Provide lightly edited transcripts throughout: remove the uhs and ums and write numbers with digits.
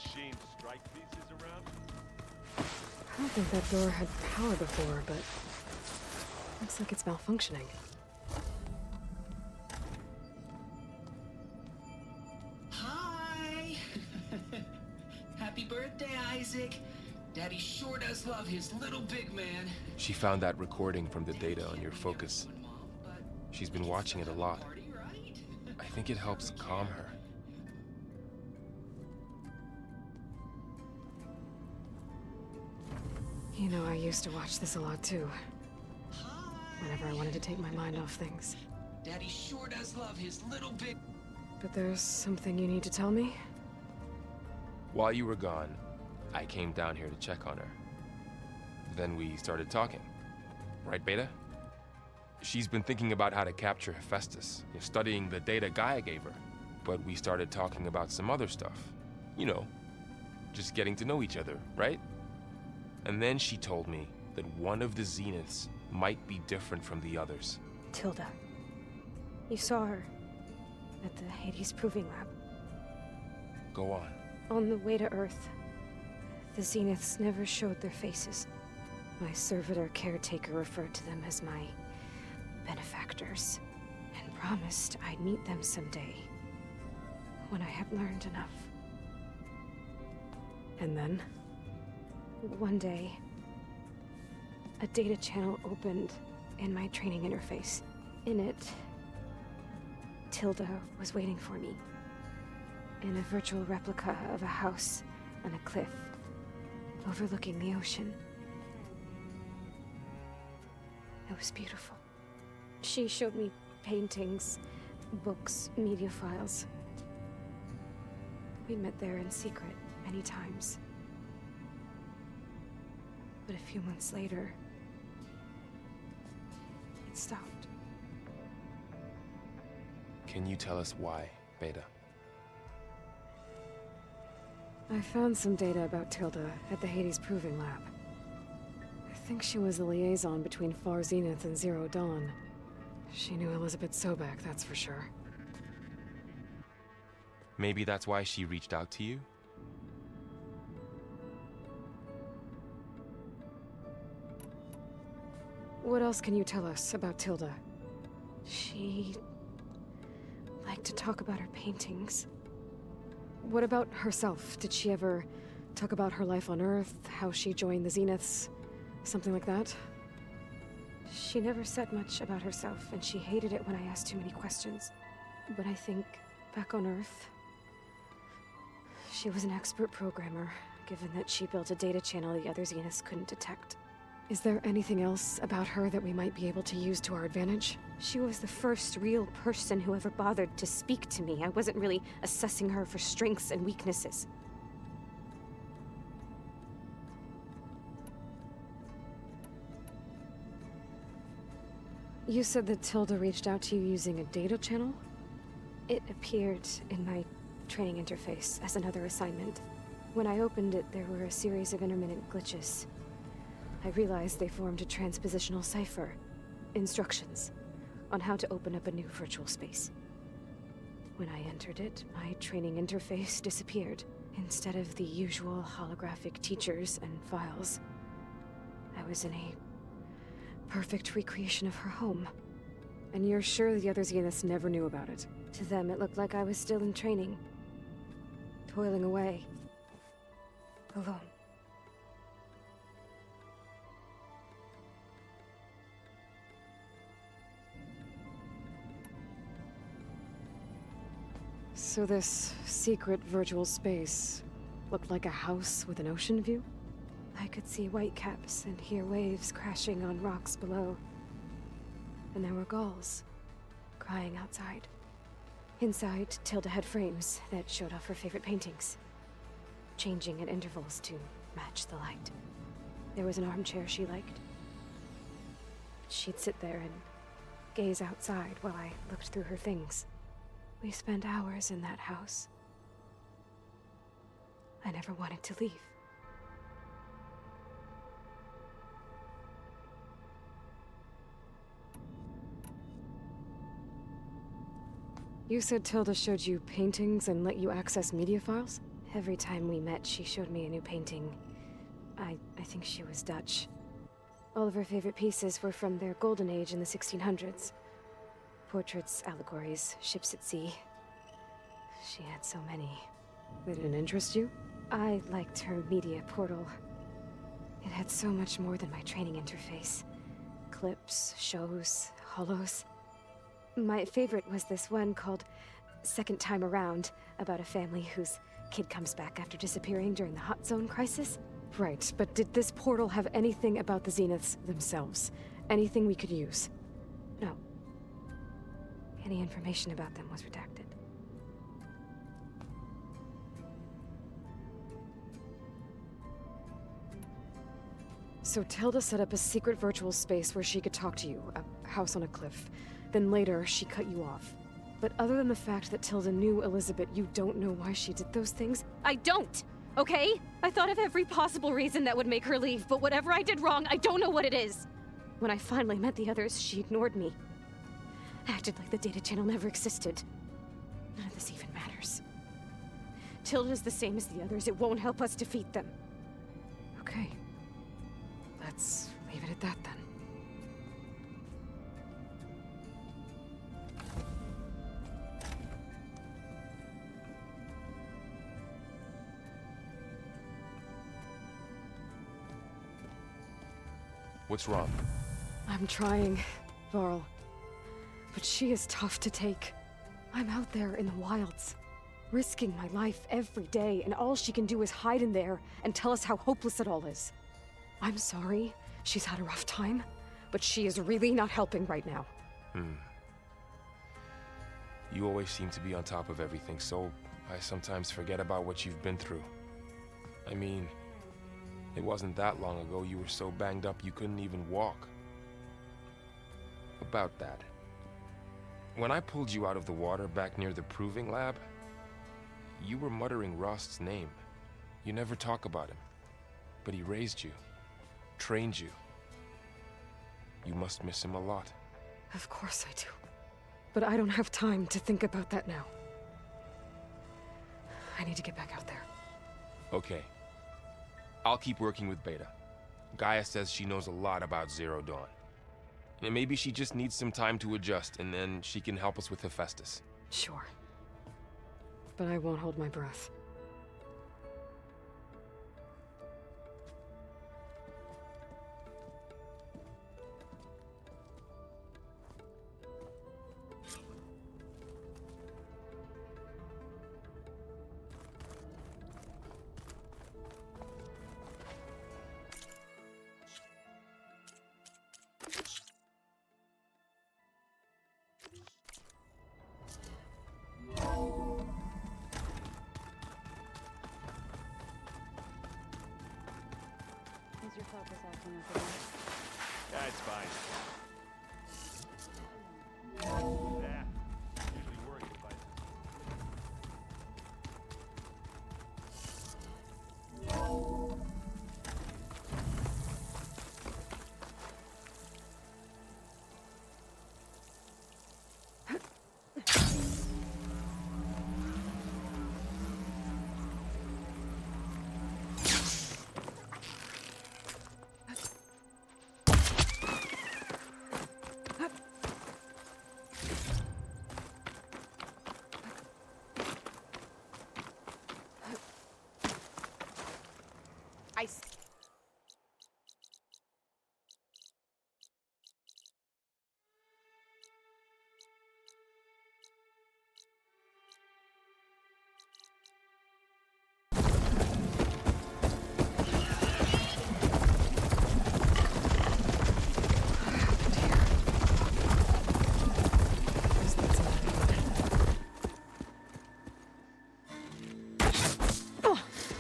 machined strike pieces around? I don't think that door had power before, but looks like it's malfunctioning. Hi! Happy birthday, Isaac. Daddy sure does love his little big man. She found that recording from the data on your focus. She's been watching it a lot. I think it helps calm her. You know, I used to watch this a lot too. Whenever I wanted to take my mind off things. Daddy sure does love his little big... But there's something you need to tell me? While you were gone, I came down here to check on her. Then we started talking. Right, Beta? She's been thinking about how to capture Hephaestus, studying the data Gaia gave her. But we started talking about some other stuff. You know, just getting to know each other, right? And then she told me that one of the Zeniths might be different from the others. Tilda. You saw her at the Hades Proving Lab. Go on. On the way to Earth, the Zeniths never showed their faces. My servitor caretaker referred to them as my benefactors, and promised I'd meet them someday, when I had learned enough. And then, one day, a data channel opened in my training interface. In it, Tilda was waiting for me, in a virtual replica of a house on a cliff, overlooking the ocean. It was beautiful. She showed me paintings, books, media files. We met there in secret many times. But a few months later, it stopped. Can you tell us why, Beta? I found some data about Tilda at the Hades Proving Lab. I think she was the liaison between Far Zenith and Zero Dawn. She knew Elizabeth Sobek, that's for sure. Maybe that's why she reached out to you? What else can you tell us about Tilda? She liked to talk about her paintings. What about herself? Did she ever talk about her life on Earth, how she joined the Zeniths, something like that? She never said much about herself, and she hated it when I asked too many questions. But I think, back on Earth, she was an expert programmer, given that she built a data channel the other Zeniths couldn't detect. Is there anything else about her that we might be able to use to our advantage? She was the first real person who ever bothered to speak to me. I wasn't really assessing her for strengths and weaknesses. You said that Tilda reached out to you using a data channel? It appeared in my training interface as another assignment. When I opened it, there were a series of intermittent glitches. I realized they formed a transpositional cipher. Instructions on how to open up a new virtual space. When I entered it, my training interface disappeared. Instead of the usual holographic teachers and files, I was in a perfect recreation of her home. And you're sure the other Zeniths never knew about it? To them, it looked like I was still in training, toiling away, alone. So this secret virtual space looked like a house with an ocean view? I could see whitecaps and hear waves crashing on rocks below. And there were gulls crying outside. Inside, Tilda had frames that showed off her favorite paintings, changing at intervals to match the light. There was an armchair she liked. She'd sit there and gaze outside while I looked through her things. We spent hours in that house. I never wanted to leave. You said Tilda showed you paintings and let you access media files? Every time we met, she showed me a new painting. I think she was Dutch. All of her favorite pieces were from their golden age in the 1600s. Portraits, allegories, ships at sea. She had so many. They didn't interest you? I liked her media portal. It had so much more than my training interface. Clips, shows, holos. My favorite was this one called Second Time Around, about a family whose kid comes back after disappearing during the Hot Zone crisis. Right, but did this portal have anything about the Zeniths themselves? Anything we could use? No. Any information about them was redacted. So Tilda set up a secret virtual space where she could talk to you, a house on a cliff. Then later, she cut you off. But other than the fact that Tilda knew Elizabeth, you don't know why she did those things? I don't! Okay? I thought of every possible reason that would make her leave, but whatever I did wrong, I don't know what it is. When I finally met the others, she ignored me. Acted like the data channel never existed. None of this even matters. Tilda's the same as the others. It won't help us defeat them. Okay. Let's leave it at that then. What's wrong? I'm trying, Varl. But she is tough to take. I'm out there in the wilds, risking my life every day, and all she can do is hide in there and tell us how hopeless it all is. I'm sorry, she's had a rough time, but she is really not helping right now. You always seem to be on top of everything, so I sometimes forget about what you've been through. I mean, it wasn't that long ago you were so banged up you couldn't even walk. About that. When I pulled you out of the water back near the proving lab, you were muttering Rost's name. You never talk about him, but he raised you, trained you. You must miss him a lot. Of course I do. But I don't have time to think about that now. I need to get back out there. Okay. I'll keep working with Beta. Gaia says she knows a lot about Zero Dawn. And maybe she just needs some time to adjust, and then she can help us with Hephaestus. Sure. But I won't hold my breath. Is your focus acting as a Yeah, it's fine. Yeah, usually work devices.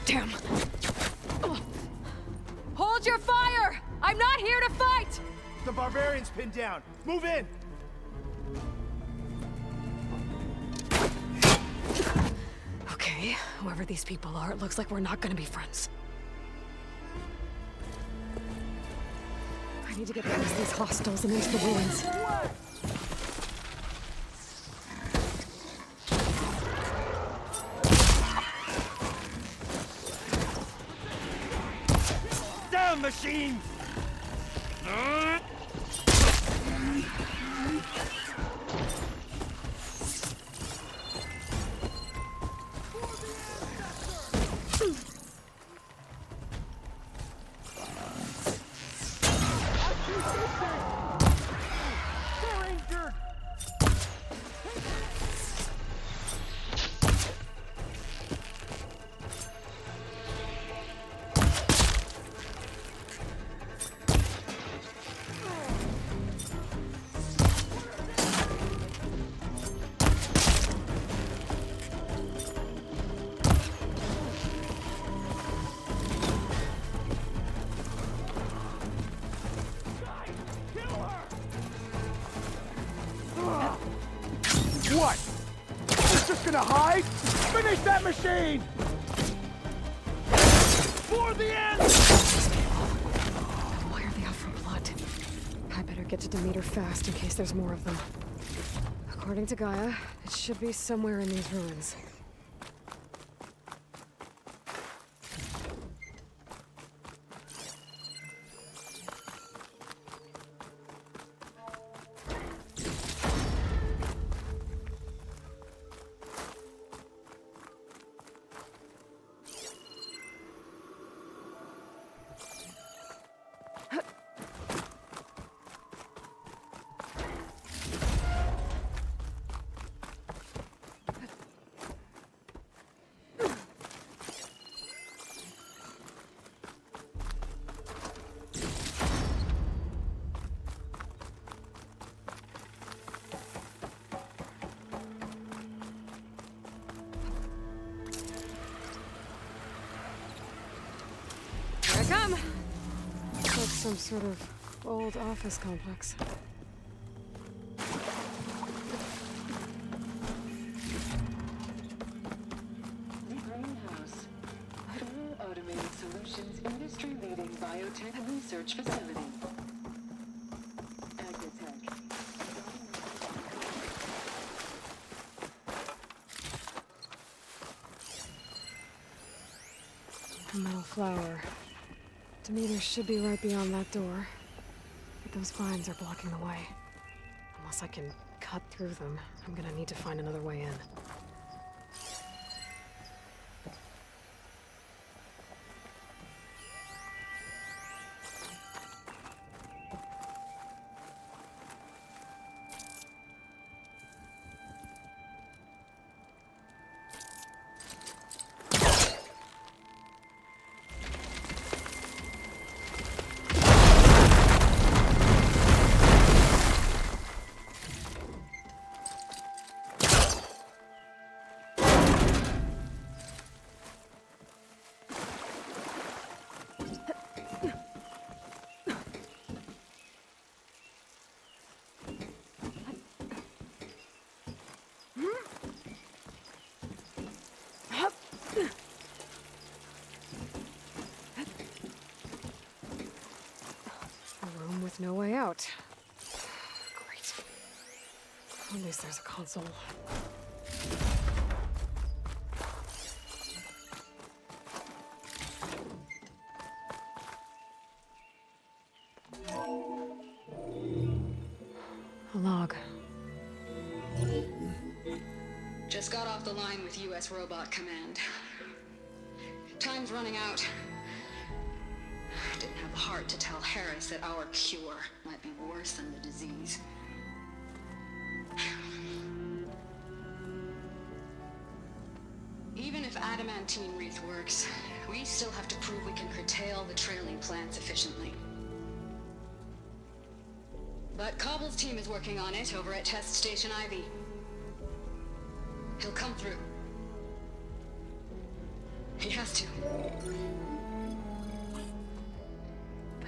Damn! Hold your fire! I'm not here to fight! The barbarian's pinned down. Move in! Okay, whoever these people are, it looks like we're not gonna be friends. I need to get past these hostiles and into the ruins. damn machine! What? You're just gonna hide? Finish that machine! For the end! Why are they out for blood? I better get to Demeter fast in case there's more of them. According to Gaia, it should be somewhere in these ruins. Here I come! Looks like some sort of old office complex. Greenhouse. Full Automated Solutions industry-leading biotech research facility. Agritech. A metal flower. Demeter should be right beyond that door. But those vines are blocking the way. Unless I can cut through them, I'm gonna need to find another way in. A room with no way out. Great. At least there's a console. A log. Just got off the line with U.S. Robot Command. Time's running out. Didn't have the heart to tell Harris that our cure might be worse than the disease. Even if adamantine wreath works, we still have to prove we can curtail the trailing plants efficiently. But Cobble's team is working on it over at Test Station Ivy. He'll come through. He has to.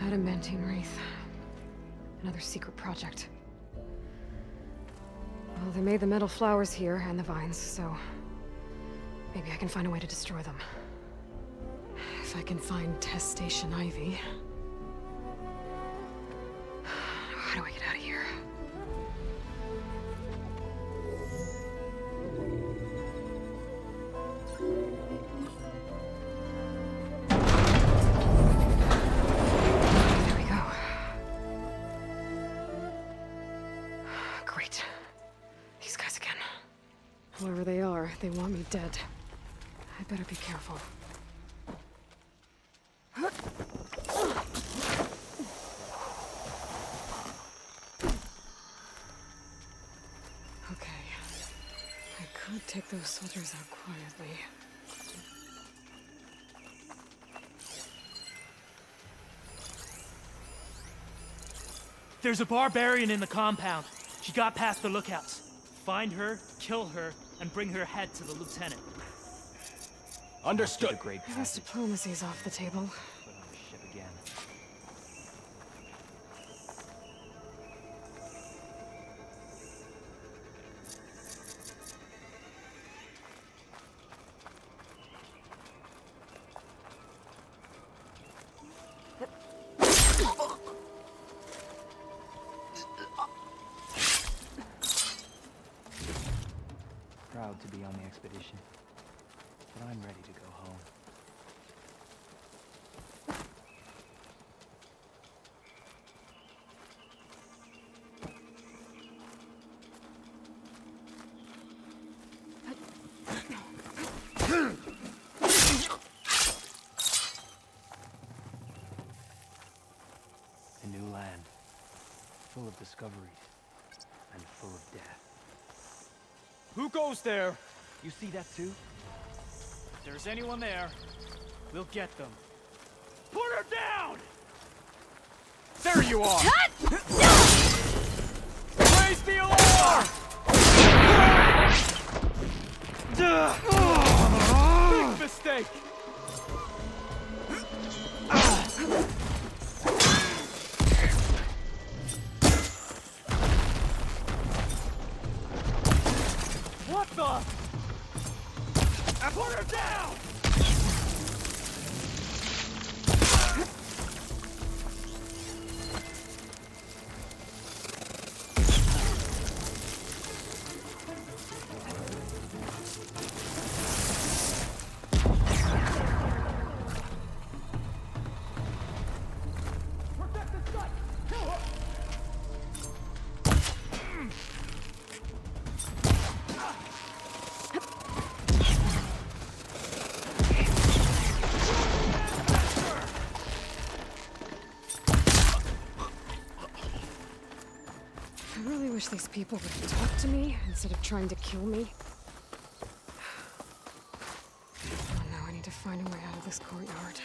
Adamantine wreath. Another secret project. Well, they made the metal flowers here and the vines, so maybe I can find a way to destroy them. If I can find Test Station Ivy. How do I get out of here? Whoever they are, they want me dead. I better be careful. Okay. I could take those soldiers out quietly. There's a barbarian in the compound. She got past the lookouts. Find her, kill her, and bring her head to the lieutenant. Understood. I guess diplomacy's off the table. Put on the ship again. Proud to be on the expedition, but I'm ready to go home. A new land, full of discoveries and full of death. Who goes there? You see that too? If there's anyone there, we'll get them. Put her down! There you are! Raise the alarm! Big mistake! What the? Put her down! Protect the site! Kill her! I really wish these people would talk to me instead of trying to kill me. Oh, now I need to find a way out of this courtyard.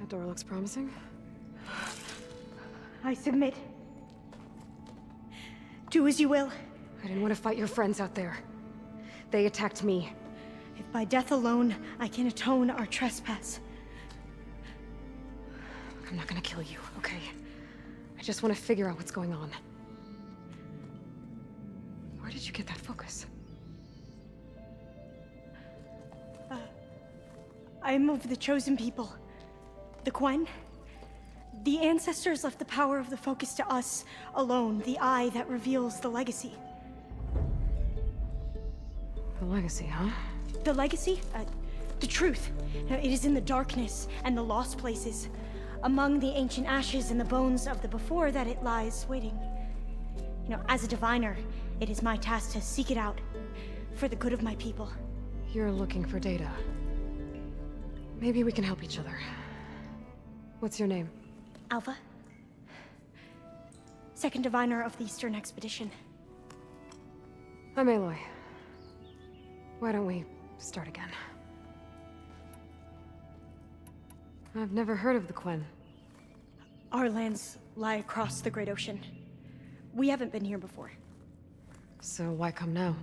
That door looks promising. I submit. Do as you will. I didn't want to fight your friends out there. They attacked me. If by death alone I can atone our trespass. I'm not gonna kill you, okay? I just want to figure out what's going on. Where did you get that focus? I'm of the chosen people. The Quen. The ancestors left the power of the focus to us alone, the eye that reveals the legacy. The legacy, huh? The legacy? The truth. It is in the darkness and the lost places. Among the ancient ashes and the bones of the before that it lies waiting. As a diviner, it is my task to seek it out. For the good of my people. You're looking for data. Maybe we can help each other. What's your name? Alpha. Second diviner of the Eastern Expedition. I'm Aloy. Why don't we start again? I've never heard of the Quen. Our lands lie across the Great Ocean. We haven't been here before. So why come now?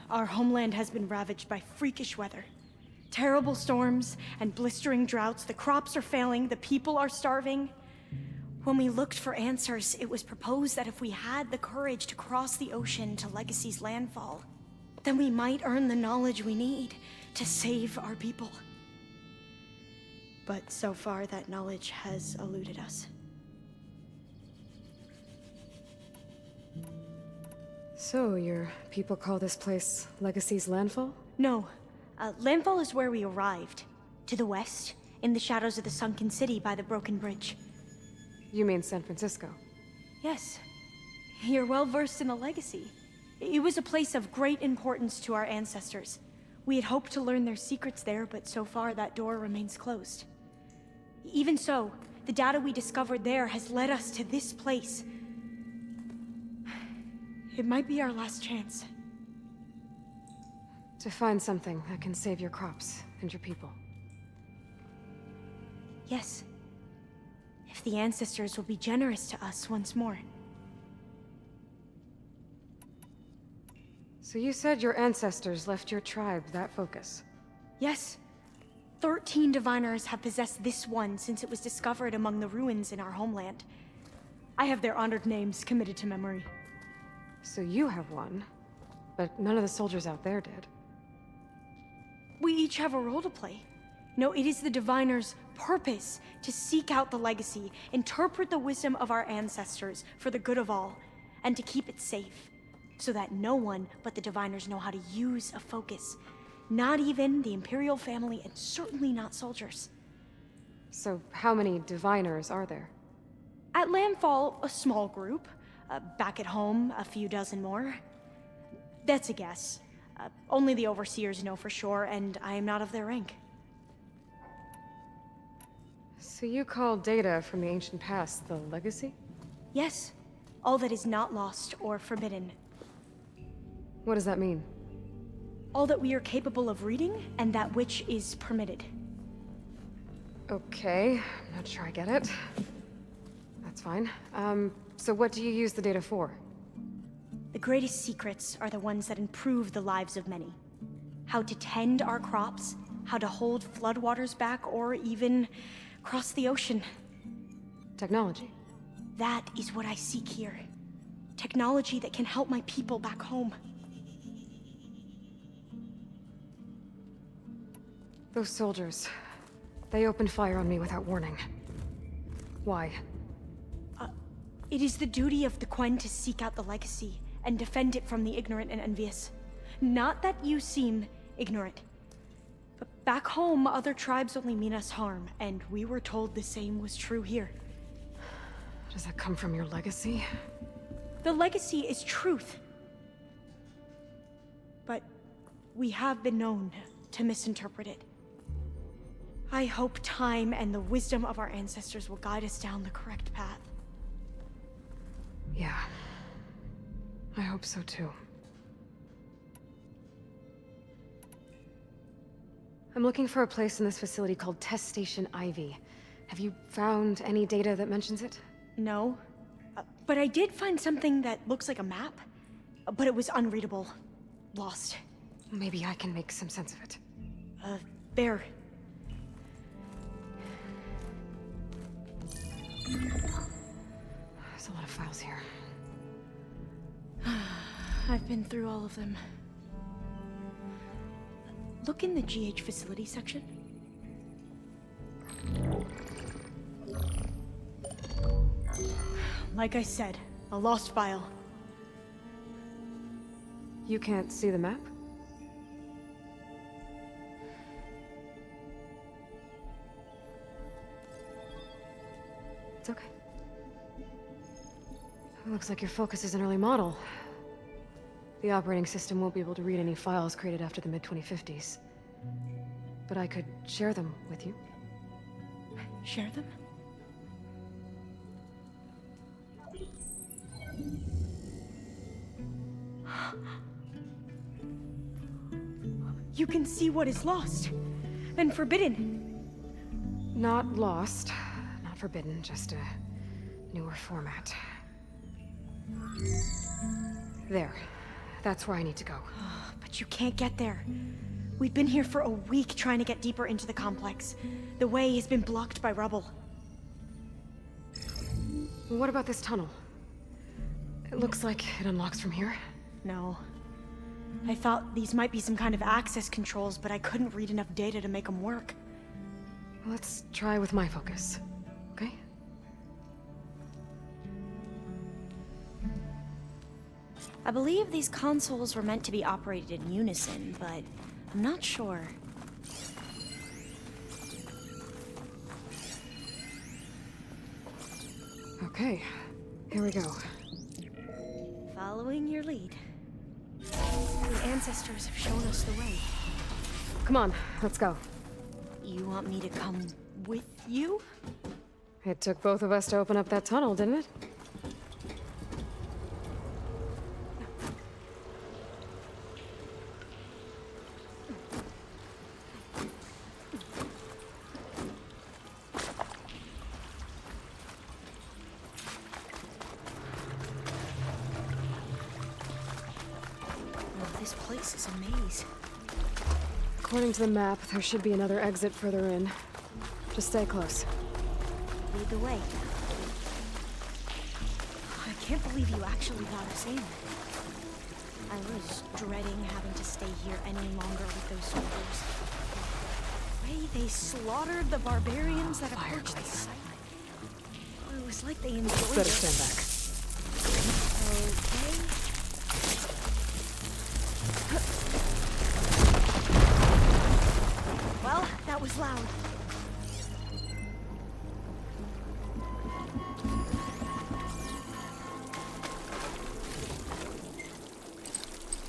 Our homeland has been ravaged by freakish weather. Terrible storms and blistering droughts. The crops are failing, the people are starving. When we looked for answers, it was proposed that if we had the courage to cross the ocean to Legacy's landfall, then we might earn the knowledge we need to save our people. But so far, that knowledge has eluded us. So, your people call this place Legacy's landfall? No. Landfall is where we arrived. To the west, in the shadows of the sunken city by the broken bridge. You mean San Francisco? Yes. You're well versed in the Legacy. It was a place of great importance to our ancestors. We had hoped to learn their secrets there, but so far that door remains closed. Even so, the data we discovered there has led us to this place. It might be our last chance. To find something that can save your crops and your people. Yes. If the ancestors will be generous to us once more. So you said your ancestors left your tribe that focus? Yes. 13 diviners have possessed this one since it was discovered among the ruins in our homeland. I have their honored names committed to memory. So you have one, but none of the soldiers out there did. We each have a role to play. No, it is the diviner's purpose to seek out the legacy, interpret the wisdom of our ancestors for the good of all, and to keep it safe, so that no one but the diviners know how to use a focus. Not even the Imperial family, and certainly not soldiers. So how many diviners are there? At Landfall, a small group. Back at home, a few dozen more. That's a guess. Only the overseers know for sure, and I am not of their rank. So you call data from the ancient past the legacy? Yes. All that is not lost or forbidden. What does that mean? All that we are capable of reading, and that which is permitted. Okay, I'm not sure I get it. That's fine. So what do you use the data for? The greatest secrets are the ones that improve the lives of many. How to tend our crops, how to hold floodwaters back, or even cross the ocean. Technology. That is what I seek here. Technology that can help my people back home. Those soldiers, they opened fire on me without warning. Why? It is the duty of the Quen to seek out the legacy and defend it from the ignorant and envious. Not that you seem ignorant. But back home, other tribes only mean us harm, and we were told the same was true here. Does that come from your legacy? The legacy is truth. But we have been known to misinterpret it. I hope time and the wisdom of our ancestors will guide us down the correct path. Yeah. I hope so too. I'm looking for a place in this facility called Test Station Ivy. Have you found any data that mentions it? No. But I did find something that looks like a map. But it was unreadable. Lost. Maybe I can make some sense of it. There. There's a lot of files here. I've been through all of them. Look in the GH facility section. Like I said, a lost file. You can't see the map? It's okay. It looks like your focus is an early model. The operating system won't be able to read any files created after the mid-2050s. But I could share them with you. Share them? You can see what is lost and forbidden. Not lost, not forbidden, just a newer format. There. That's where I need to go. But you can't get there. We've been here for a week trying to get deeper into the complex. The way has been blocked by rubble. What about this tunnel? It looks like it unlocks from here. No. I thought these might be some kind of access controls, but I couldn't read enough data to make them work. Let's try with my focus, okay? I believe these consoles were meant to be operated in unison, but I'm not sure. Okay, here we go. Following your lead. The ancestors have shown us the way. Come on, let's go. You want me to come with you? It took both of us to open up that tunnel, didn't it? This place is a maze. According to the map, there should be another exit further in. Just stay close. Lead the way. I can't believe you actually got us in. I was dreading having to stay here any longer with those soldiers. The way they slaughtered the barbarians that approached the site. It was like they enjoyed it. Better stand back. Okay. Well, that was loud.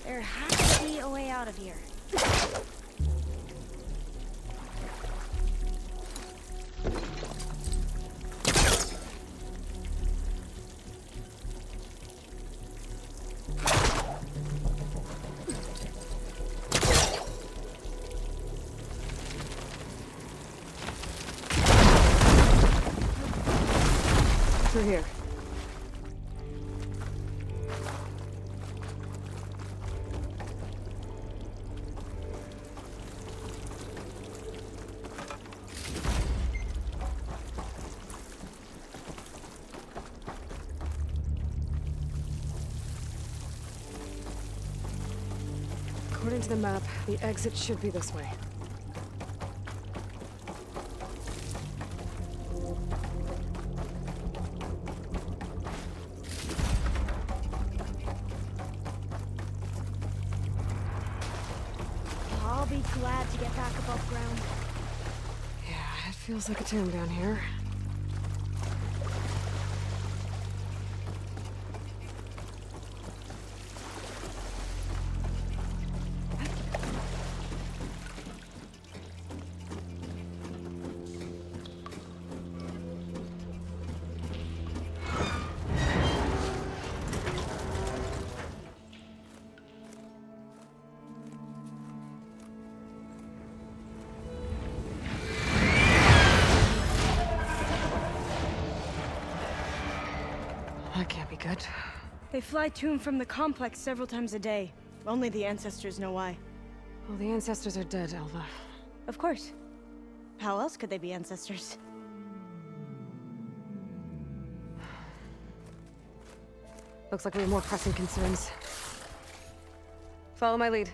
There has to be a way out of here. Through here. According to the map, the exit should be this way. I'll be glad to get back above ground. Yeah, it feels like a tomb down here. That can't be good. They fly to and from the complex several times a day. Only the ancestors know why. Well, the ancestors are dead, Elva. Of course. How else could they be ancestors? Looks like we have more pressing concerns. Follow my lead.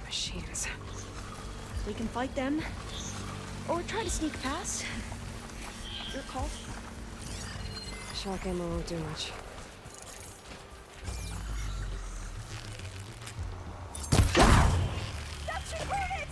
Machines. We can fight them, or try to sneak past. Your call. Shock ammo won't do much. That should hurt it!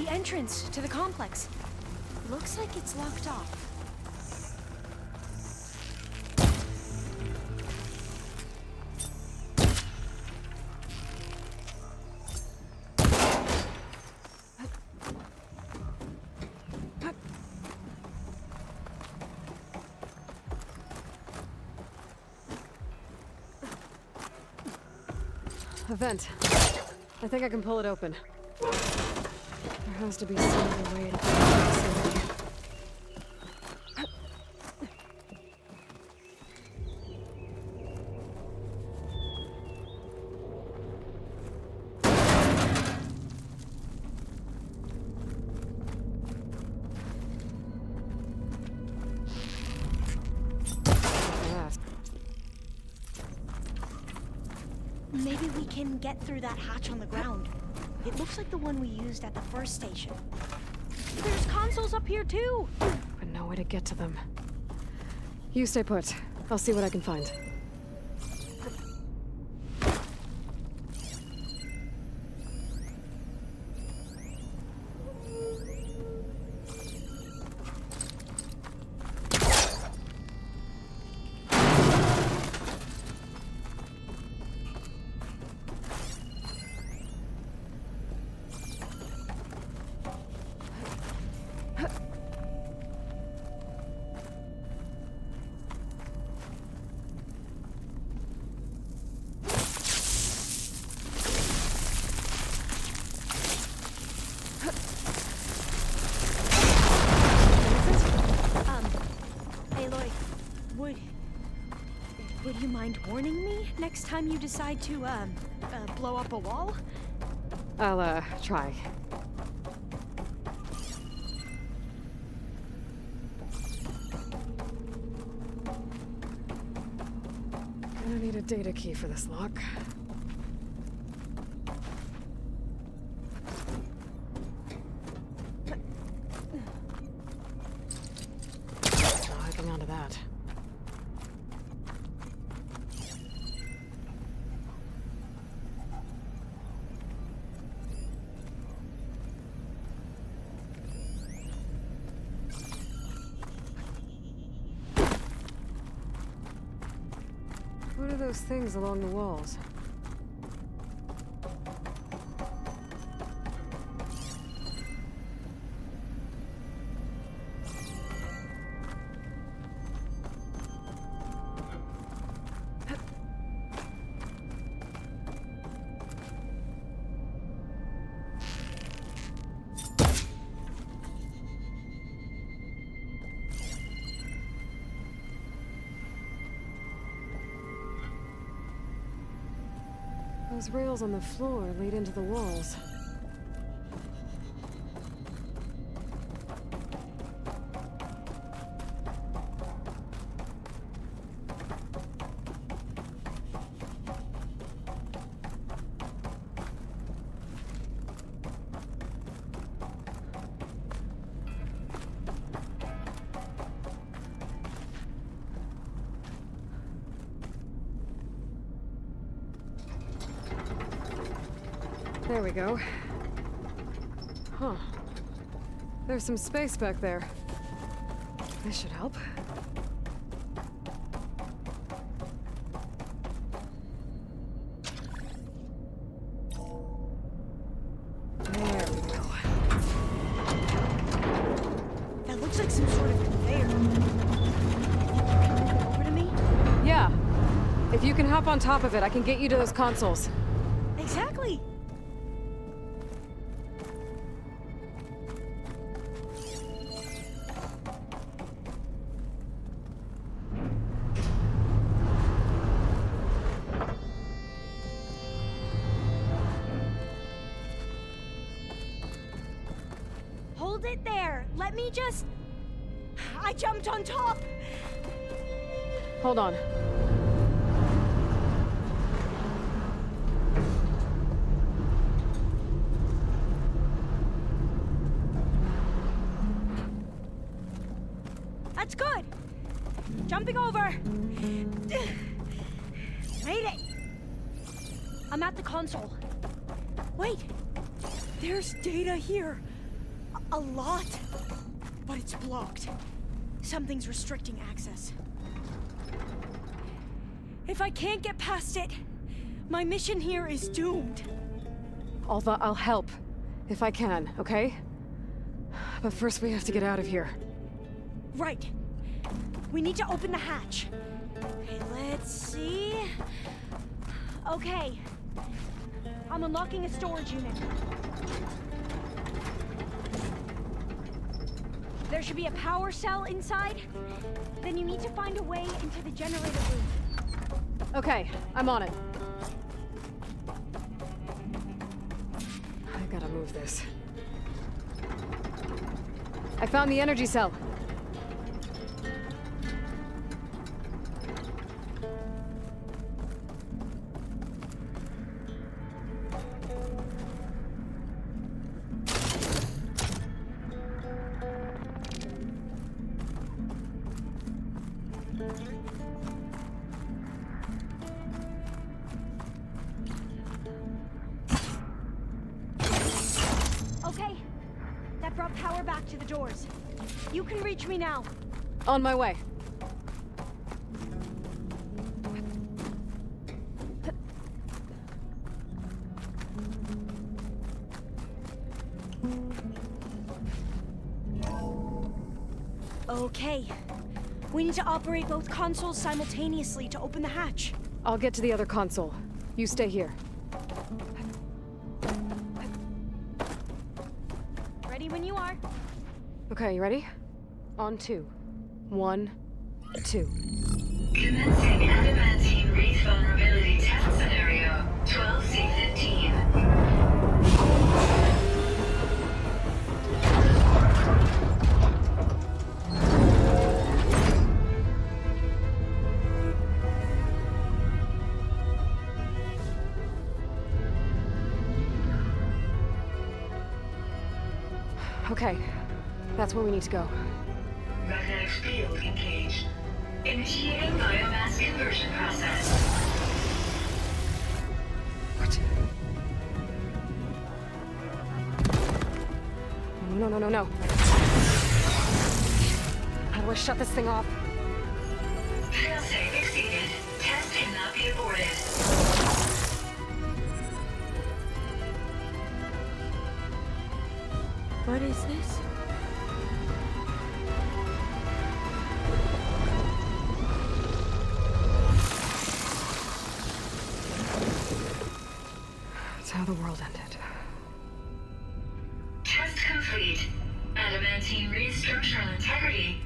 the entrance to the complex. Looks like it's locked off. A vent. I think I can pull it open. There has to be some other way to get into the facility. Maybe we can get through that hatch on the ground. It looks like the one we used at the first station. There's consoles up here too! But no way to get to them. You stay put. I'll see what I can find. Would you mind warning me next time you decide to, blow up a wall? I'll, try. Gonna need a data key for this lock. No hacking onto that. What are those things along the walls? Those rails on the floor lead into the walls. There we go. Huh. There's some space back there. This should help. There we go. That looks like some sort of conveyor. Over to me? Yeah. If you can hop on top of it, I can get you to those consoles. Exactly. Hold it there. Let me just... I jumped on top. Hold on. That's good. Jumping over. Made it. I'm at the console. Wait. There's data here. A lot. But it's blocked. Something's restricting access. If I can't get past it, my mission here is doomed. Alva, I'll help. If I can, okay? But first we have to get out of here. Right. We need to open the hatch. Okay, let's see. Okay. I'm unlocking a storage unit. There should be a power cell inside. Then you need to find a way into the generator room. Okay, I'm on it. I gotta move this. I found the energy cell. Okay. That brought power back to the doors. You can reach me now. On my way. Okay. We need to operate both consoles simultaneously to open the hatch. I'll get to the other console. You stay here. Ready when you are. Okay, you ready? On 2. 1, 2. Commencing adamantine wreath vulnerability test scenario 12C15. Okay, that's where we need to go. Magnetic field engaged. Initiating biomass conversion process. What? No. How do I shut this thing off? Failsafe exceeded. Test cannot be aborted. What is this? That's how the world ended. Test complete. Adamantine wreath structural integrity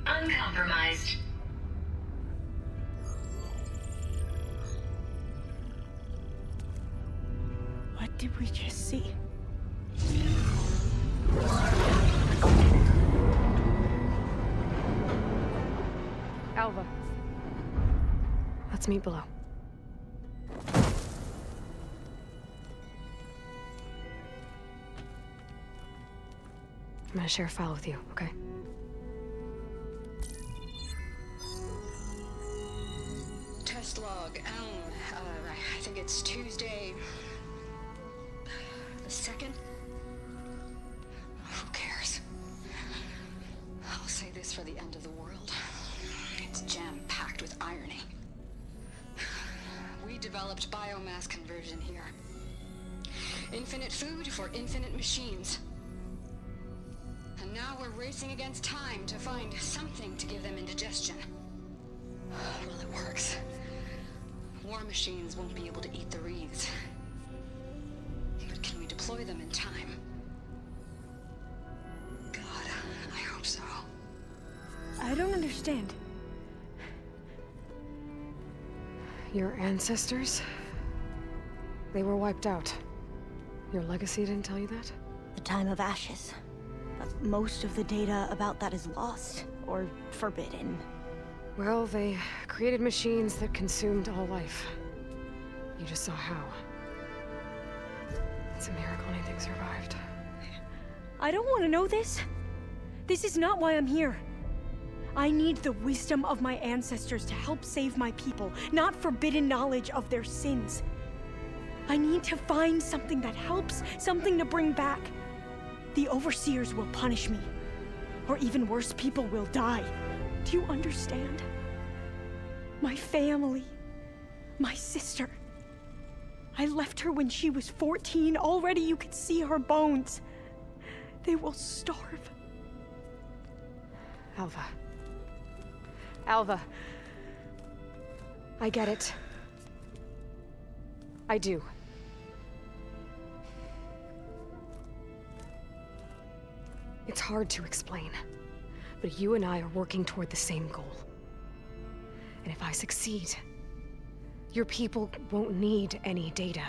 uncompromised. What did we just see? Alva. Let's meet below. I'm gonna share a file with you, okay? Test log, I think it's Tuesday the 2nd? Who cares? I'll say this for the end of the world. It's jam-packed with irony. We developed biomass conversion here. Infinite food for infinite machines. And now we're racing against time to find something to give them indigestion. Well, it works. War machines won't be able to eat the wreaths. But can we deploy them in time? God, I hope so. I don't understand. Your ancestors? They were wiped out. Your legacy didn't tell you that? The time of ashes. But most of the data about that is lost or forbidden. Well, they created machines that consumed all life. You just saw how. It's a miracle anything survived. I don't want to know this. This is not why I'm here. I need the wisdom of my ancestors to help save my people, not forbidden knowledge of their sins. I need to find something that helps, something to bring back. the overseers will punish me. Or even worse, people will die. Do you understand? My family, my sister. I left her when she was 14. Already you could see her bones. They will starve. Alva. Alva. I get it. I do. It's hard to explain, but you and I are working toward the same goal. And if I succeed, your people won't need any data.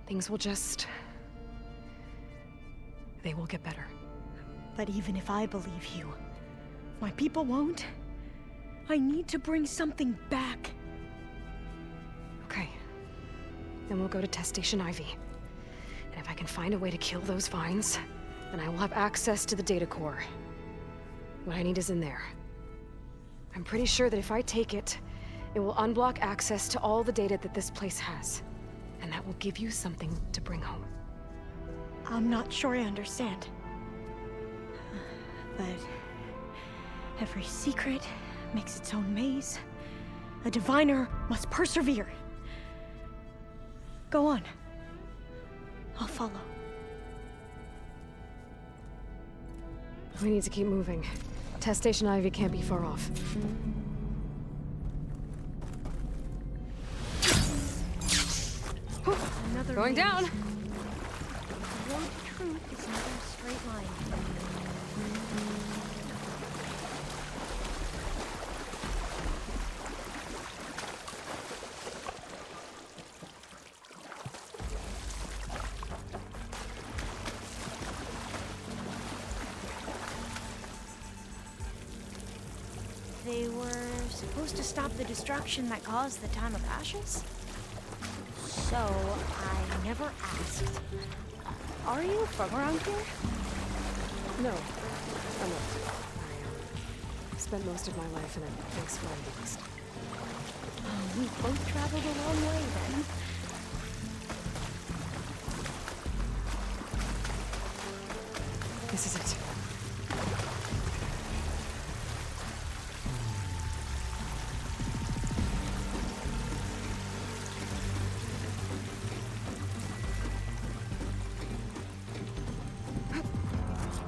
Things will just... they will get better. But even if I believe you, my people won't. I need to bring something back. Okay. Then we'll go to Test Station Ivy. And if I can find a way to kill those vines, then I will have access to the data core. What I need is in there. I'm pretty sure that if I take it, it will unblock access to all the data that this place has. And that will give you something to bring home. I'm not sure I understand. But every secret makes its own maze. A diviner must persevere. Go on. I'll follow. We need to keep moving. Test Station Ivy can't be far off. Another Going maze. down! The road to truth is never a straight line. They were supposed to stop the destruction that caused the Time of Ashes? So, I never asked. Are you from around here? No, I'm not. I spent most of my life in a big sweaty beast. We both traveled a long way then. This is it.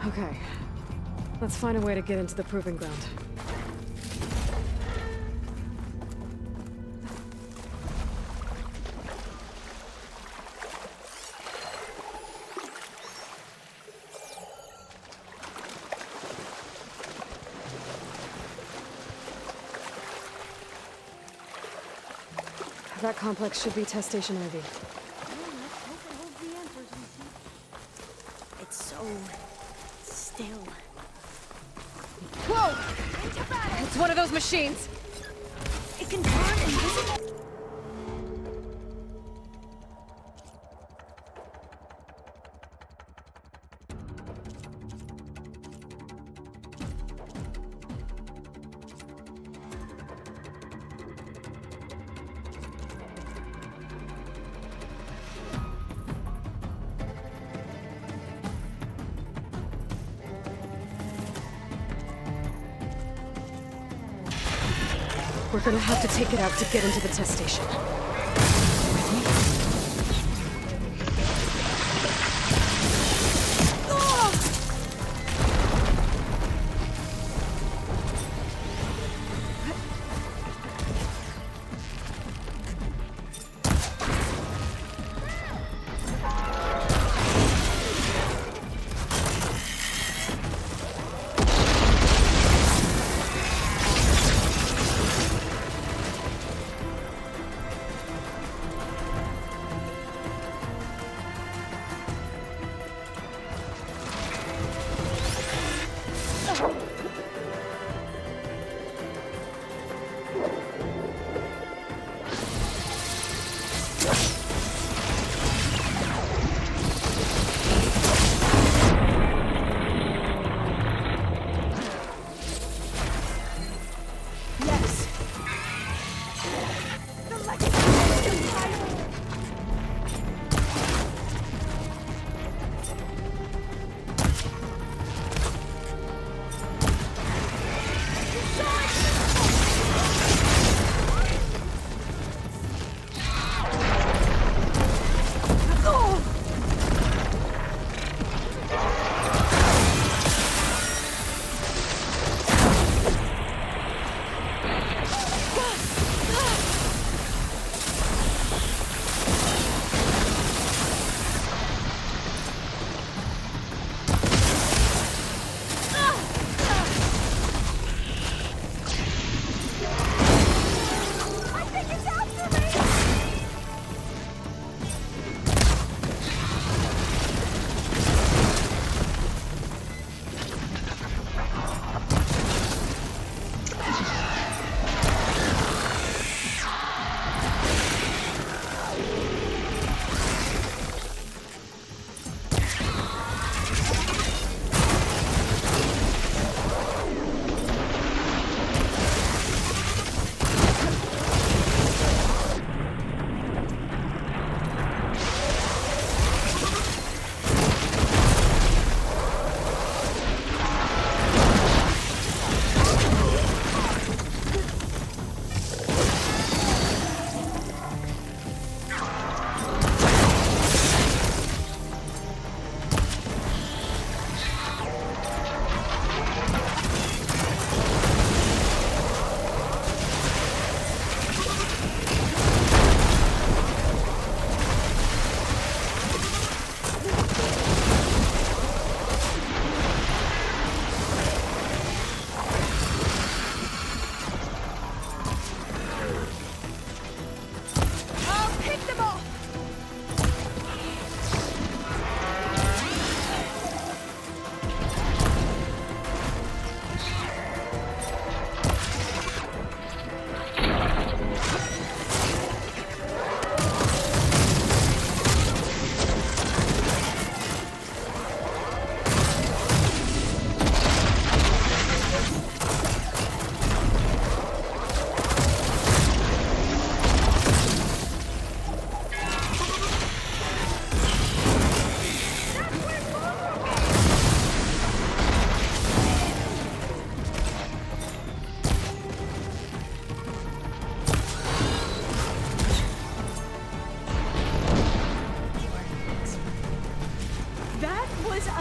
Okay. Let's find a way to get into the proving ground. That complex should be Test Station Ivy. It's so still. Whoa! It's one of those machines! It can turn invisible. We're gonna have to take it out to get into the test station.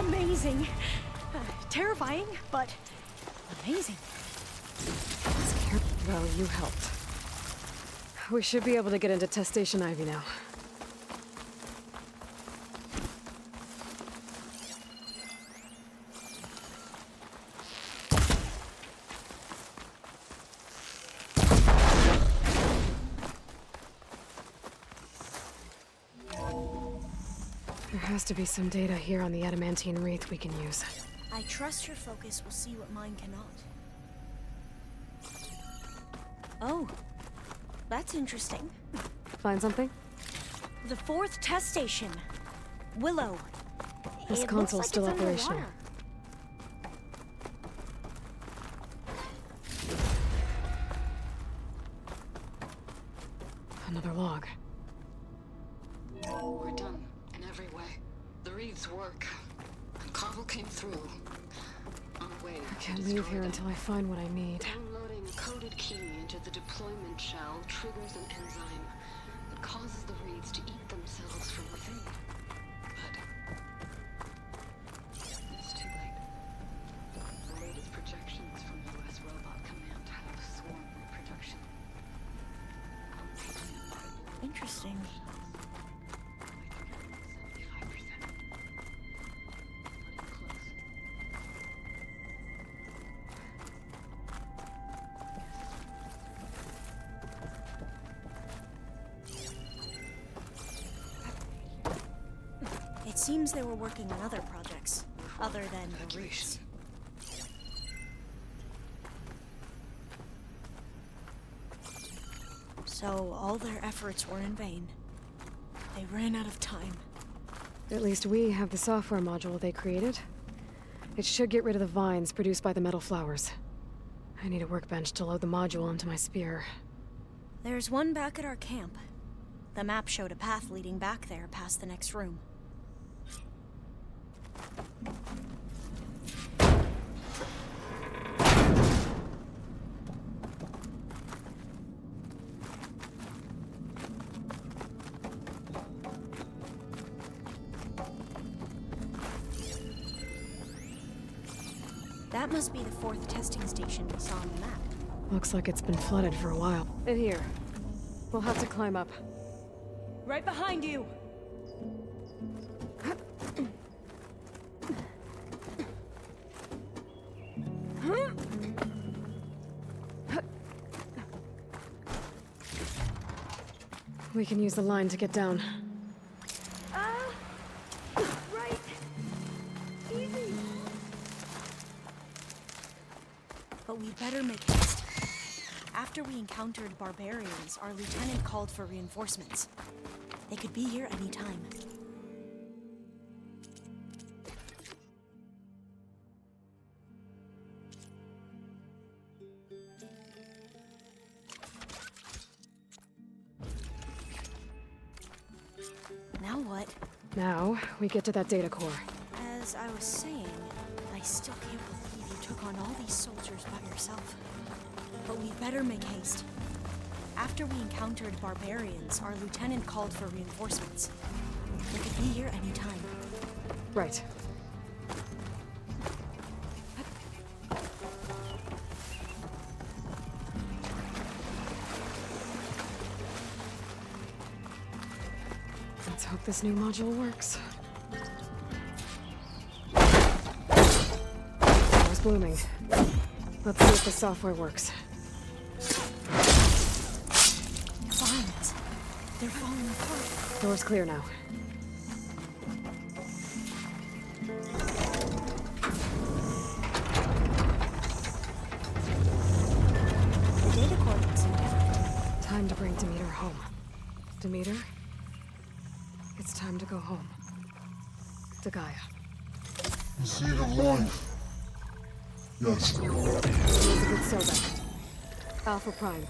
amazing. Terrifying, but amazing. Well, you helped. We should be able to get into Test Station Ivy now. There has to be some data here on the adamantine wreath we can use. I trust your focus will see what mine cannot. Oh, that's interesting. Find something? The 4th test station. Willow. This It console's looks like still it's operational. underwater. Another log. We're done, in every way. The wreaths work. And Carvel came through. On a way I can't leave here until I find what I need. Downloading a coded key into the deployment shell triggers an enzyme that causes the wreaths to eat themselves from within. But it's too late. The latest projections from U.S. Robot Command have swarm reproduction. Interesting. It seems they were working on other projects, other than the wreaths. So all their efforts were in vain. They ran out of time. At least we have the software module they created. It should get rid of the vines produced by the metal flowers. I need a workbench to load the module into my spear. There's one back at our camp. The map showed a path leading back there past the next room. That must be the 4th testing station we saw on the map. Looks like it's been flooded for a while. In here. We'll have to climb up. Right behind you! We can use the line to get down. Right! Easy! But we'd better make haste. After we encountered barbarians, our lieutenant called for reinforcements. They could be here any time. Now what? Now, we get to that data core. As I was saying, I still can't believe you took on all these soldiers by yourself. But we'd better make haste. After we encountered barbarians, our lieutenant called for reinforcements. They could be here any time. Right. Let's hope this new module works. Fire's blooming. Let's see if the software works. Vines. They're falling apart. Door's clear now. The data core looks intact. Time to bring Demeter home. Demeter? It's time to go home. To Gaia. The seed of life. Yes. Needs a good soda. Alpha Prime.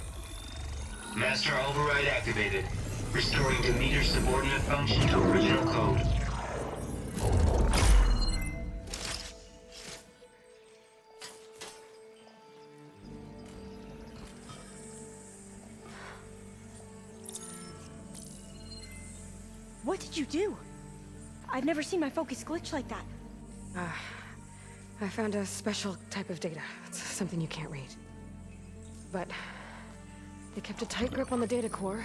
Master override activated. Restoring Demeter's subordinate function to original code. What did you do? I've never seen my focus glitch like that. I found a special type of data. It's something you can't read. But they kept a tight grip on the data core.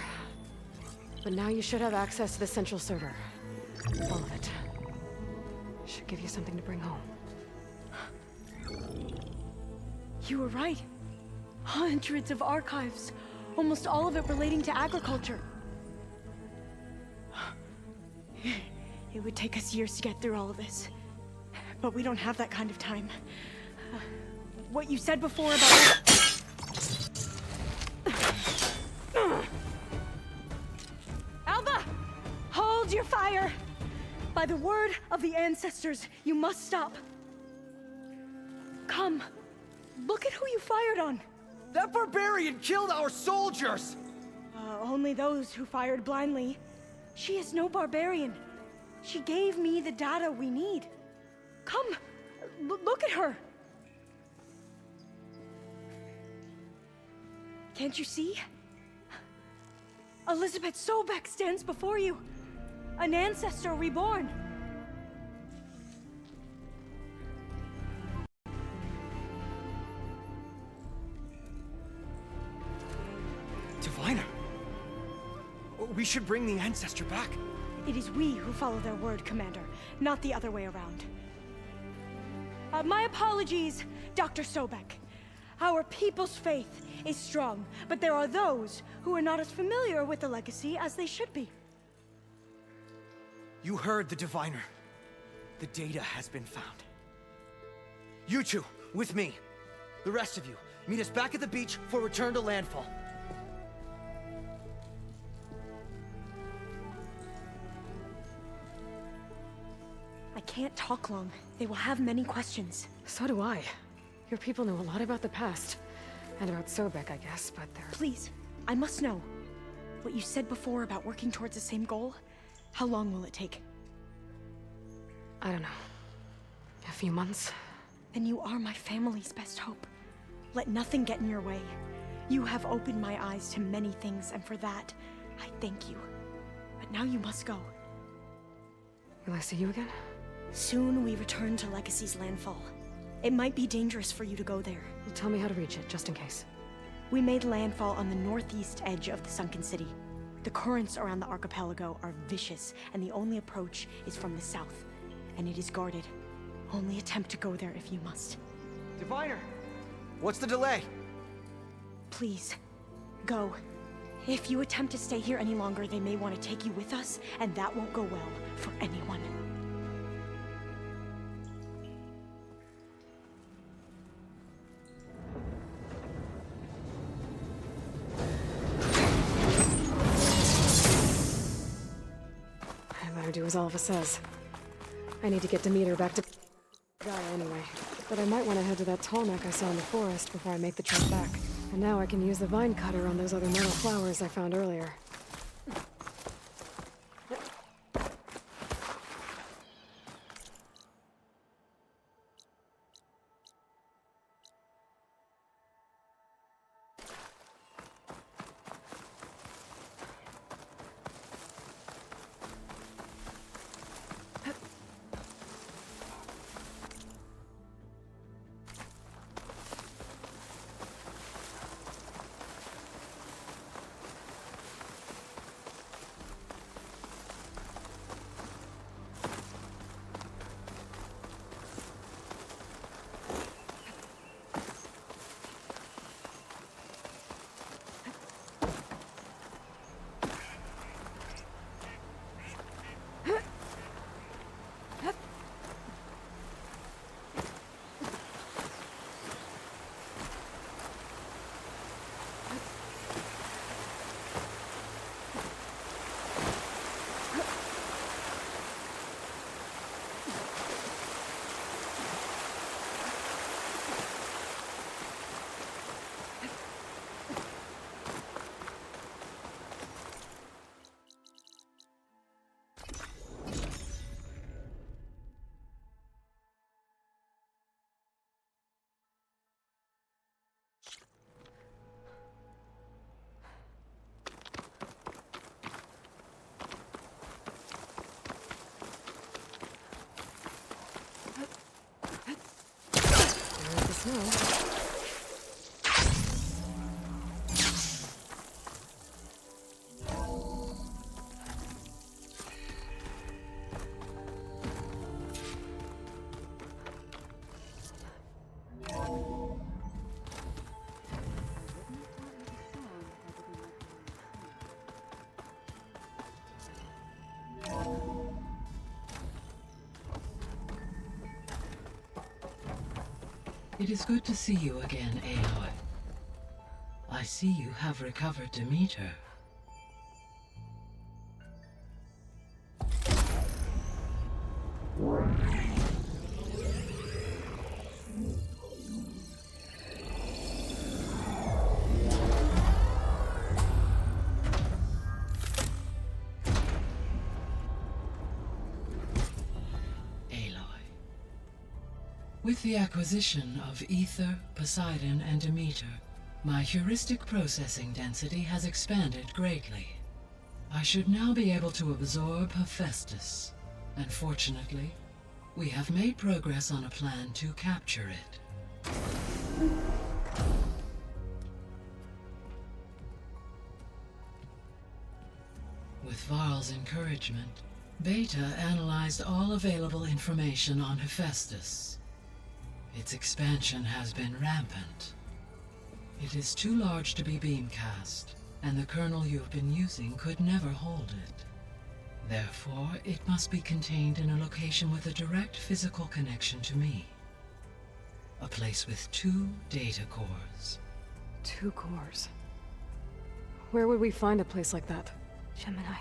But now you should have access to the central server. All of it. Should give you something to bring home. You were right. Hundreds of archives. Almost all of it relating to agriculture. It would take us years to get through all of this. But we don't have that kind of time. What you said before about... Alva! Hold your fire! By the word of the ancestors, you must stop. Come. Look at who you fired on. That barbarian killed our soldiers! Only those who fired blindly. She is no barbarian. She gave me the data we need. Come, look at her. Can't you see? Elizabeth Sobek stands before you. An ancestor reborn. Diviner. We should bring the ancestor back. It is we who follow their word, Commander, not the other way around. My apologies, Dr. Sobek. Our people's faith is strong, but there are those who are not as familiar with the legacy as they should be. You heard the diviner. The data has been found. You two, with me. The rest of you, meet us back at the beach for return to landfall. I can't talk long. They will have many questions. So do I. Your people know a lot about the past. And about Sobek, I guess, but they're... Please, I must know. What you said before about working towards the same goal, how long will it take? I don't know. A few months? Then you are my family's best hope. Let nothing get in your way. You have opened my eyes to many things, and for that, I thank you. But now you must go. Will I see you again? Soon we return to Legacy's landfall. It might be dangerous for you to go there. Well, tell me how to reach it, just in case. We made landfall on the northeast edge of the sunken city. The currents around the archipelago are vicious, and the only approach is from the south. And it is guarded. Only attempt to go there if you must. Diviner! What's the delay? Please, go. If you attempt to stay here any longer, they may want to take you with us, and that won't go well for anyone. I better do as Alva says. I need to get Demeter back to Gaia anyway. But I might want to head to that tall neck I saw in the forest before I make the trip back. And now I can use the vine cutter on those other metal flowers I found earlier. No. It is good to see you again, Aloy. I see you have recovered Demeter. With the acquisition of Ether, Poseidon, and Demeter, my heuristic processing density has expanded greatly. I should now be able to absorb Hephaestus, and fortunately, we have made progress on a plan to capture it. With Varl's encouragement, Beta analyzed all available information on Hephaestus. Its expansion has been rampant. It is too large to be beamcast, and the kernel you've been using could never hold it. Therefore, it must be contained in a location with a direct physical connection to me. A place with 2 data cores. 2 cores? Where would we find a place like that? Gemini.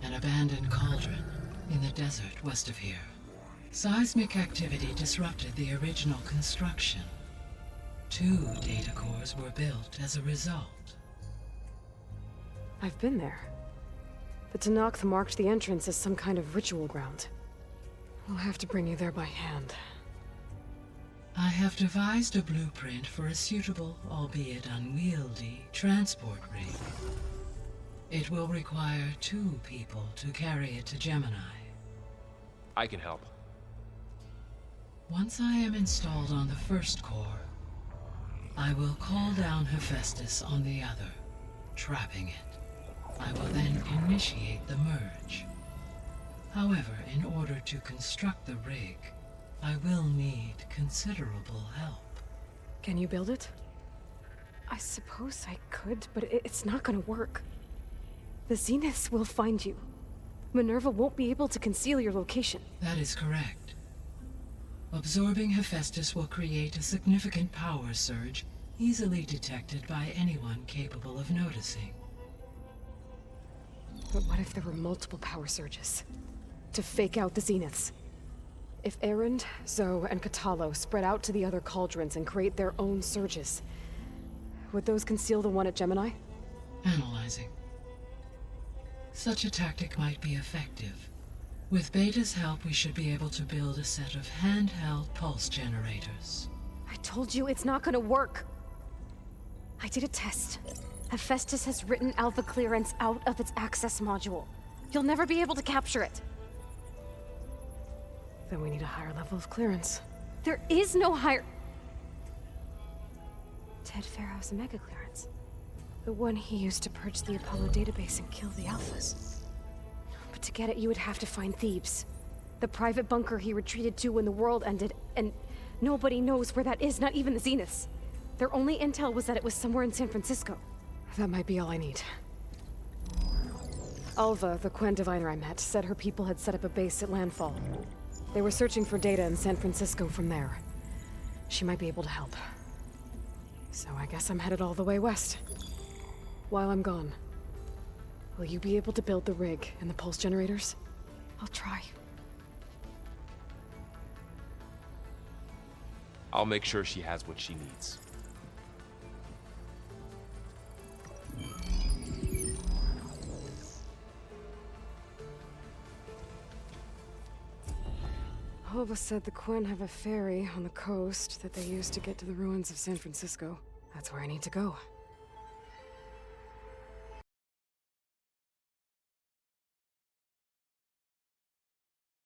An abandoned cauldron in the desert west of here. Seismic activity disrupted the original construction. 2 data cores were built as a result. I've been there. The Tenakth marked the entrance as some kind of ritual ground. We'll have to bring you there by hand. I have devised a blueprint for a suitable, albeit unwieldy, transport rig. It will require 2 people to carry it to Gemini. I can help. Once I am installed on the first core, I will call down Hephaestus on the other, trapping it. I will then initiate the merge. However, in order to construct the rig, I will need considerable help. Can you build it? I suppose I could, but it's not gonna work. The Zeniths will find you. Minerva won't be able to conceal your location. That is correct. Absorbing Hephaestus will create a significant power surge, easily detected by anyone capable of noticing. But what if there were multiple power surges? To fake out the Zeniths? If Erend, Zoe, and Katalo spread out to the other cauldrons and create their own surges, would those conceal the one at Gemini? Analyzing. Such a tactic might be effective. With Beta's help, we should be able to build a set of handheld pulse generators. I told you it's not gonna work. I did a test. Hephaestus has written Alpha clearance out of its access module. You'll never be able to capture it. Then we need a higher level of clearance. There is no higher... Ted Farrow's mega clearance. The one he used to purge the Apollo database and kill the Alphas. But to get it, you would have to find Thebes. The private bunker he retreated to when the world ended, and nobody knows where that is, not even the Zeniths. Their only intel was that it was somewhere in San Francisco. That might be all I need. Alva, the Quen diviner I met, said her people had set up a base at Landfall. They were searching for data in San Francisco from there. She might be able to help. So I guess I'm headed all the way west. While I'm gone, will you be able to build the rig and the pulse generators? I'll try. I'll make sure she has what she needs. Alva said the Quen have a ferry on the coast that they use to get to the ruins of San Francisco. That's where I need to go.